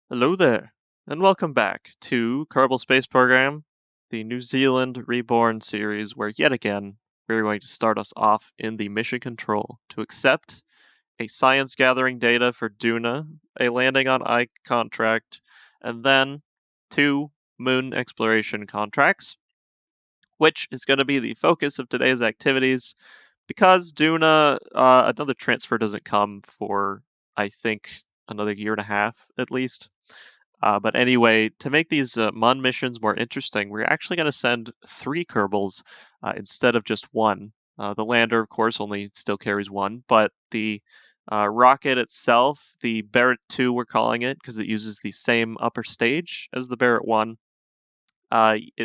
Hello there, and welcome back to Kerbal Space Program, the New Zealand Reborn series, where yet again we're going to start us off in the mission control to accept a science gathering data for Duna, a landing on Ike contract, and then two moon exploration contracts, which is going to be the focus of today's activities because Duna, another transfer doesn't come for, I think, another year and a half at least. But anyway, to make these Mun missions more interesting, we're actually going to send three Kerbals instead of just one. The lander, of course, only still carries one, but the rocket itself, the Barrett 2, we're calling it because it uses the same upper stage as the Barrett 1.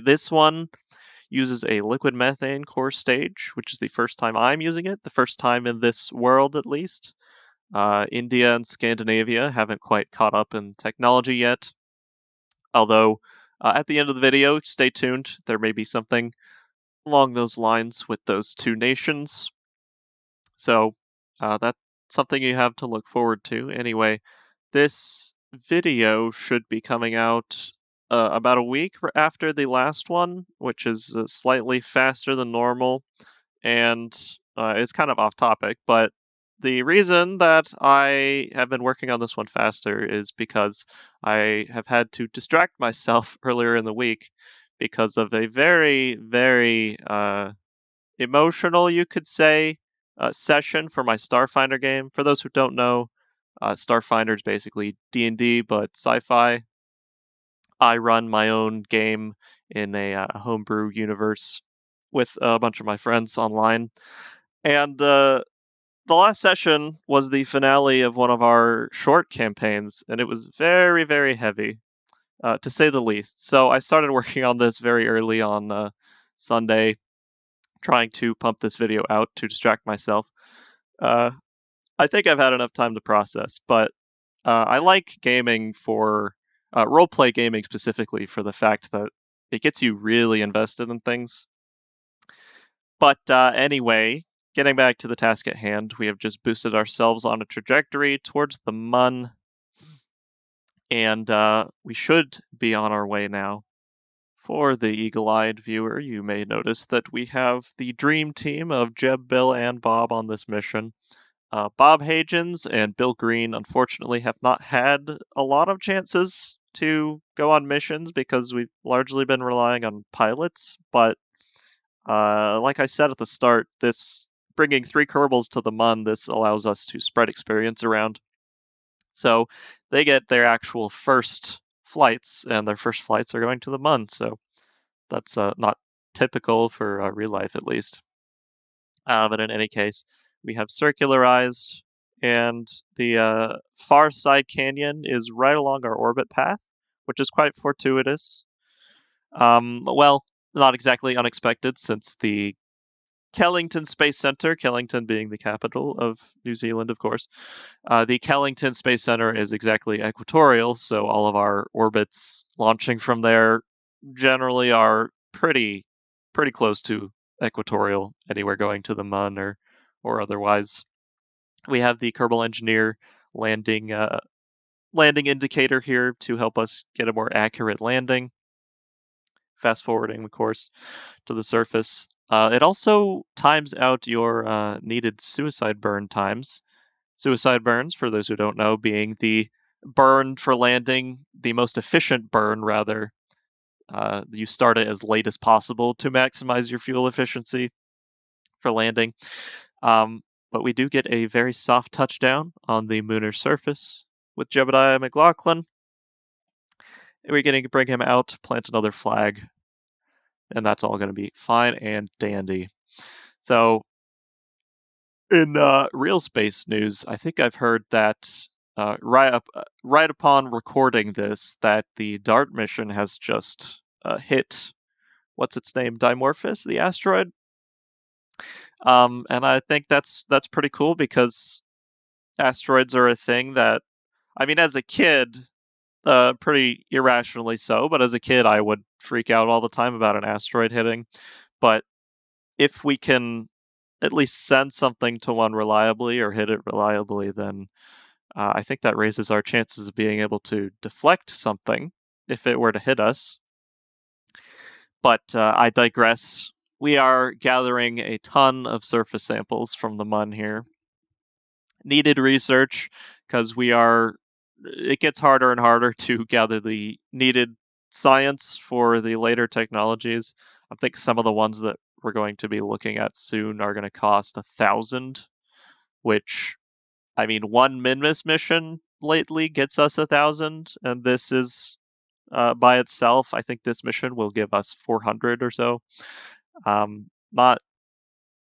This one uses a liquid methane core stage, which is the first time I'm using it, the first time in this world at least. India and Scandinavia haven't quite caught up in technology yet. Although, at the end of the video, stay tuned. There may be something along those lines with those two nations. So, that's something you have to look forward to. Anyway, this video should be coming out about a week after the last one, which is slightly faster than normal. And it's kind of off topic, but the reason that I have been working on this one faster is because I have had to distract myself earlier in the week because of a very, very emotional, you could say, session for my Starfinder game. For those who don't know, Starfinder is basically D&D but sci-fi. I run my own game in a homebrew universe with a bunch of my friends online, and the last session was the finale of one of our short campaigns, and it was very, very heavy, to say the least. So I started working on this very early on Sunday, trying to pump this video out to distract myself. Uh, I think I've had enough time to process, but I like gaming for roleplay gaming specifically for the fact that it gets you really invested in things. But anyway, getting back to the task at hand, we have just boosted ourselves on a trajectory towards the Mun, and we should be on our way now. For the eagle-eyed viewer, you may notice that we have the dream team of Jeb, Bill, and Bob on this mission. Bob Hagens and Bill Green, unfortunately, have not had a lot of chances to go on missions because we've largely been relying on pilots, but like I said at the start, this bringing three Kerbals to the Mun, this allows us to spread experience around. So they get their actual first flights, and their first flights are going to the Mun. So that's not typical for real life, at least. But in any case, we have circularized, and the far side canyon is right along our orbit path, which is quite fortuitous. Well, not exactly unexpected, since the Kellington Space Center, Kellington being the capital of New Zealand, of course. The Kellington Space Center is exactly equatorial, so all of our orbits launching from there generally are pretty close to equatorial, anywhere going to the Mun or otherwise. We have the Kerbal Engineer landing landing indicator here to help us get a more accurate landing. Fast forwarding, of course, to the surface. It also times out your needed suicide burn times. Suicide burns, for those who don't know, being the burn for landing, the most efficient burn, rather. You start it as late as possible to maximize your fuel efficiency for landing. But we do get a very soft touchdown on the lunar surface with Jebediah McLaughlin. We're going to bring him out, plant another flag, and that's all going to be fine and dandy. So, in real space news, I think I've heard that right upon recording this, that the DART mission has just hit what's its name, Dimorphos, the asteroid. And I think that's pretty cool because asteroids are a thing that, I mean, as a kid, pretty irrationally so, but as a kid, I would freak out all the time about an asteroid hitting. But if we can at least send something to one reliably or hit it reliably, then I think that raises our chances of being able to deflect something if it were to hit us. But I digress. We are gathering a ton of surface samples from the Mun here. Needed research because it gets harder and harder to gather the needed science for the later technologies. I think some of the ones that we're going to be looking at soon are going to cost 1,000, which, I mean, one Minmus mission lately gets us 1,000, and this is by itself. I think this mission will give us 400 or so. Not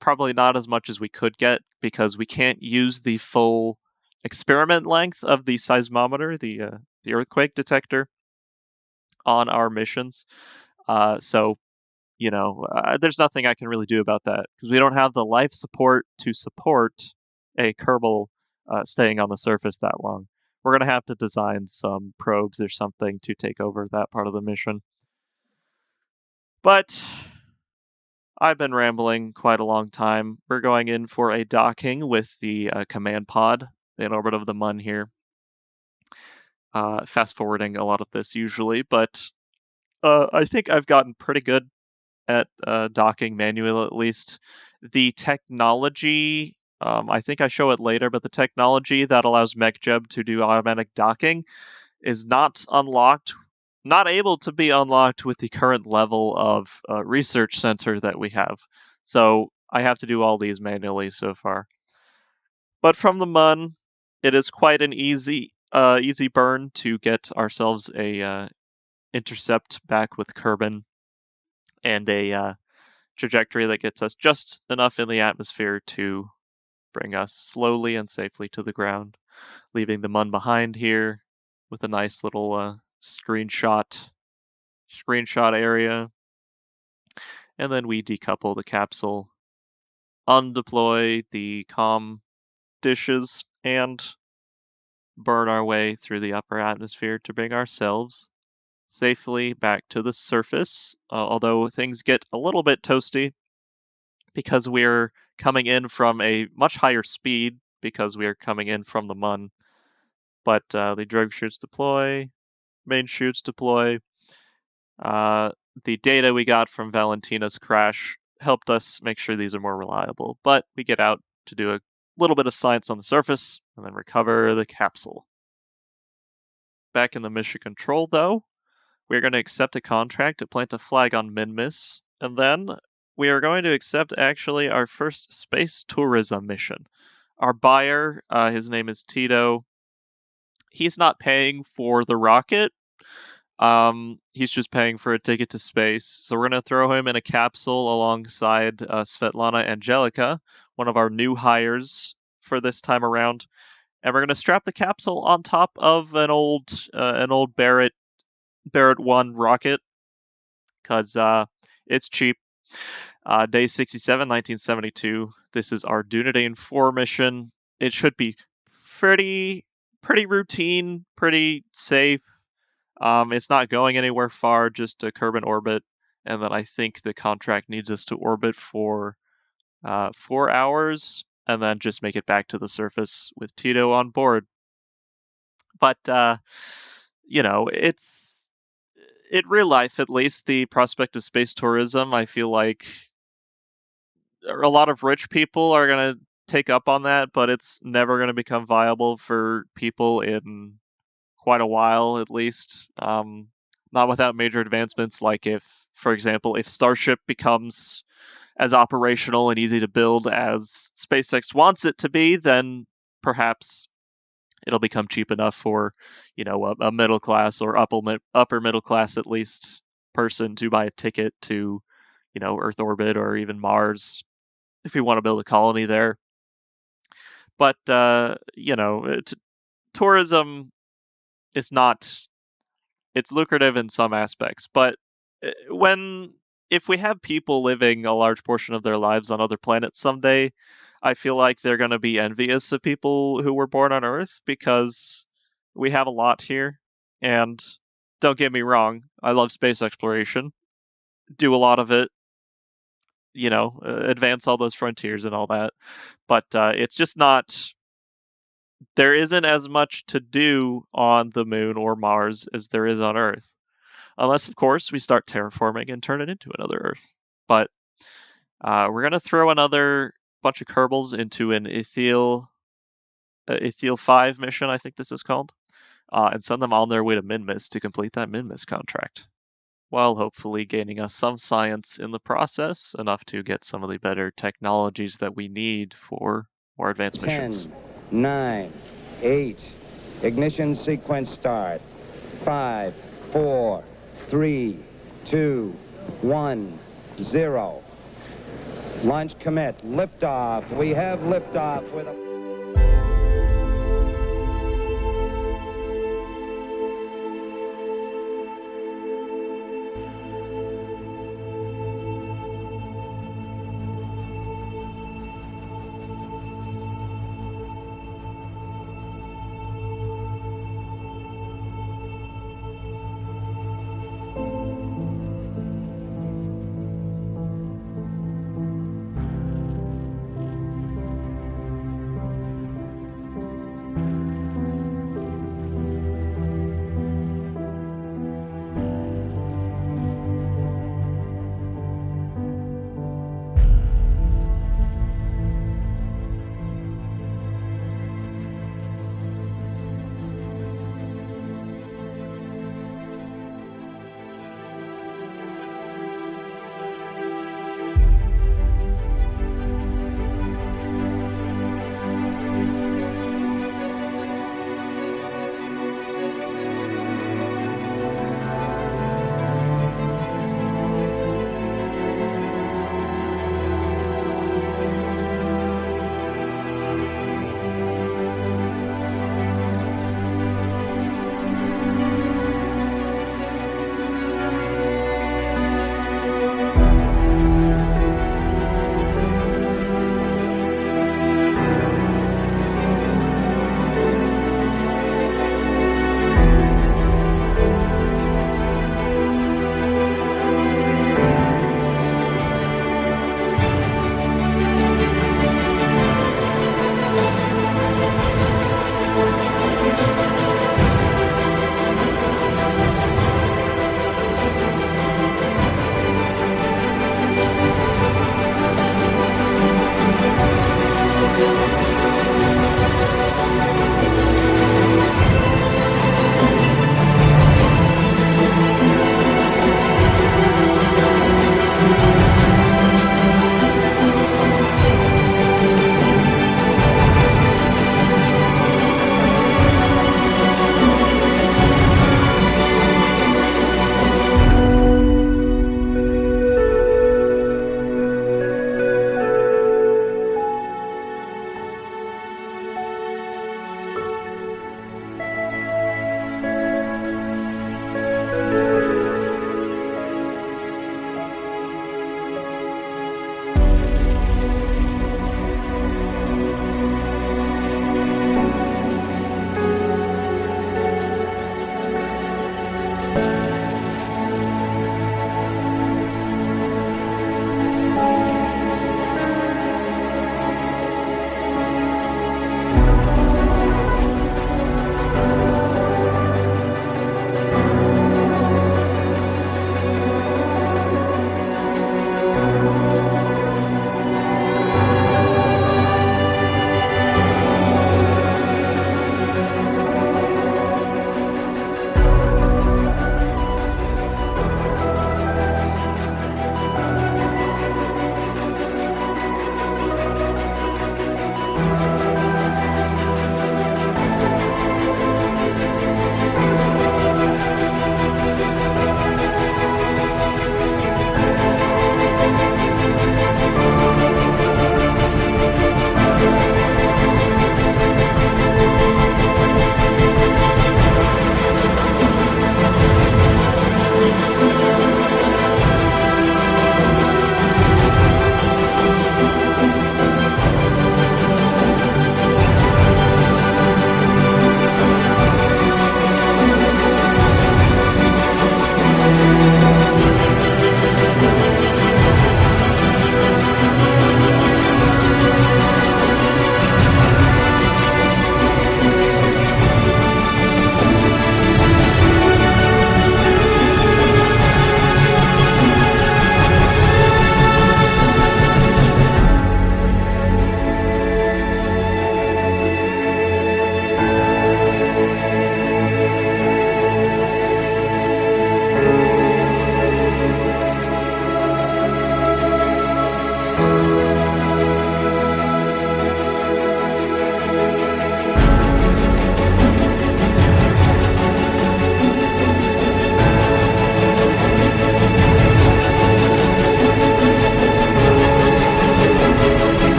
Probably not as much as we could get because we can't use the full experiment length of the seismometer, the earthquake detector, on our missions. So there's nothing I can really do about that because we don't have the life support to support a Kerbal staying on the surface that long. We're gonna have to design some probes or something to take over that part of the mission. But I've been rambling quite a long time. We're going in for a docking with the command pod in orbit of the Mun here. Fast forwarding a lot of this usually, but I think I've gotten pretty good at docking manual at least. The technology, I think I show it later, but the technology that allows MechJeb to do automatic docking is not able to be unlocked with the current level of research center that we have. So I have to do all these manually so far. But from the Mun, it is quite an easy burn to get ourselves a intercept back with Kerbin and a trajectory that gets us just enough in the atmosphere to bring us slowly and safely to the ground, leaving the Mun behind here with a nice little screenshot area. And then we decouple the capsule, undeploy the comm dishes, and burn our way through the upper atmosphere to bring ourselves safely back to the surface. Although things get a little bit toasty because we're coming in from a much higher speed because we are coming in from the Mun. But the drogue chutes deploy, main chutes deploy. The data we got from Valentina's crash helped us make sure these are more reliable. But we get out to do a little bit of science on the surface and then recover the capsule. Back in the mission control, though, we're going to accept a contract to plant a flag on Minmus, and then we are going to accept actually our first space tourism mission. Our buyer, his name is Tito. He's not paying for the rocket. He's just paying for a ticket to space. So we're going to throw him in a capsule alongside Svetlana Angelica, one of our new hires for this time around. And we're going to strap the capsule on top of an old Barrett 1 rocket because it's cheap. Day 67, 1972. This is our Dunedain 4 mission. It should be pretty routine, pretty safe. It's not going anywhere far, just to Kerbin orbit, and then I think the contract needs us to orbit for 4 hours, and then just make it back to the surface with Tito on board. But it's in real life, at least, the prospect of space tourism, I feel like a lot of rich people are going to take up on that, but it's never going to become viable for people in quite a while, at least. Not without major advancements, like for example, if Starship becomes as operational and easy to build as SpaceX wants it to be, then perhaps it'll become cheap enough for, a middle class or upper middle class at least person to buy a ticket to, Earth orbit or even Mars if we want to build a colony there. But tourism is not. It's lucrative in some aspects, but if we have people living a large portion of their lives on other planets someday, I feel like they're going to be envious of people who were born on Earth because we have a lot here. And don't get me wrong, I love space exploration, do a lot of it, advance all those frontiers and all that. But it's just not there isn't as much to do on the moon or Mars as there is on Earth. Unless, of course, we start terraforming and turn it into another Earth. But we're going to throw another bunch of Kerbals into an Ethiel 5 mission, I think this is called, and send them on their way to Minmus to complete that Minmus contract, while hopefully gaining us some science in the process, enough to get some of the better technologies that we need for more advanced 10, missions. 9, 8, ignition sequence start. 5, 4, 3, 2, 1, 0. Launch commit, liftoff. We have liftoff with a...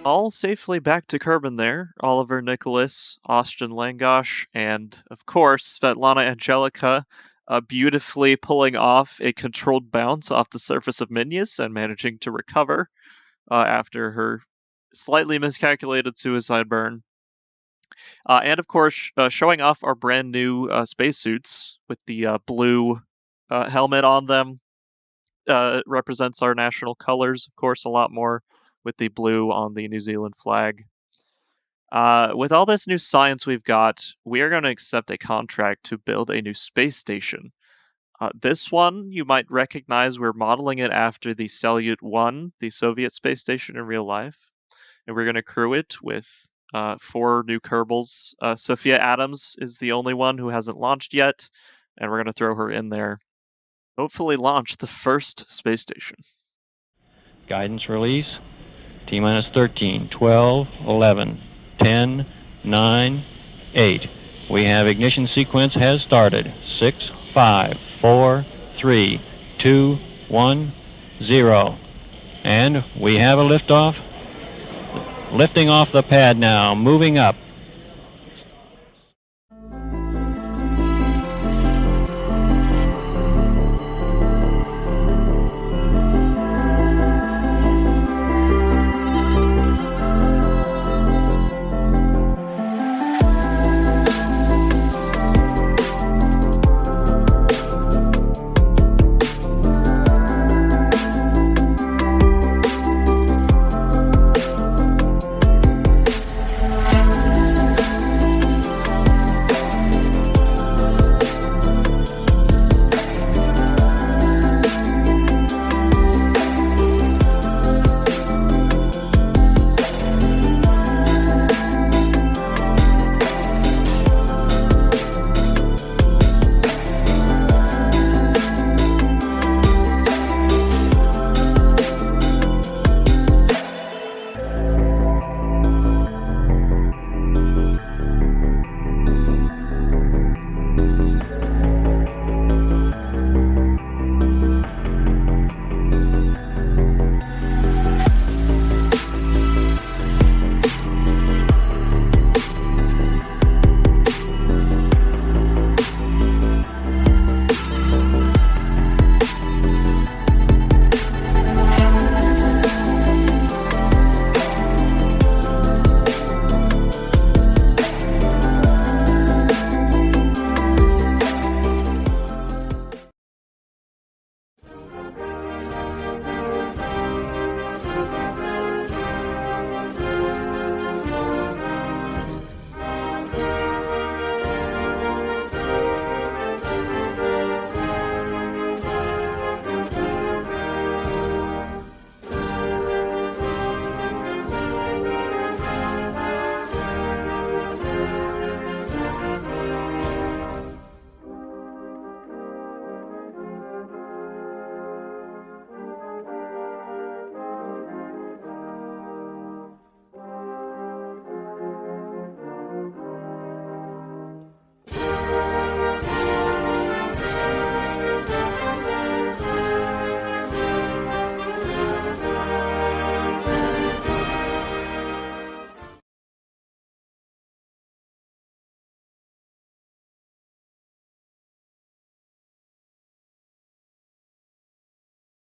all safely back to Kerbin there. Oliver Nicholas, Austin Langosh, and of course Svetlana Angelica beautifully pulling off a controlled bounce off the surface of Minmus and managing to recover after her slightly miscalculated suicide burn. And of course, showing off our brand new spacesuits with the blue helmet on them. Represents our national colors, of course, a lot more with the blue on the New Zealand flag. With all this new science we've got, we are going to accept a contract to build a new space station. This one, you might recognize we're modeling it after the Salyut 1, the Soviet space station in real life. And we're going to crew it with 4 new Kerbals. Sophia Adams is the only one who hasn't launched yet, and we're going to throw her in there. Hopefully launch the first space station. Guidance release. T-minus 13, 12, 11, 10, 9, 8. We have ignition sequence has started. 6, 5, 4, 3, 2, 1, 0. And we have a liftoff. Lifting off the pad now, moving up.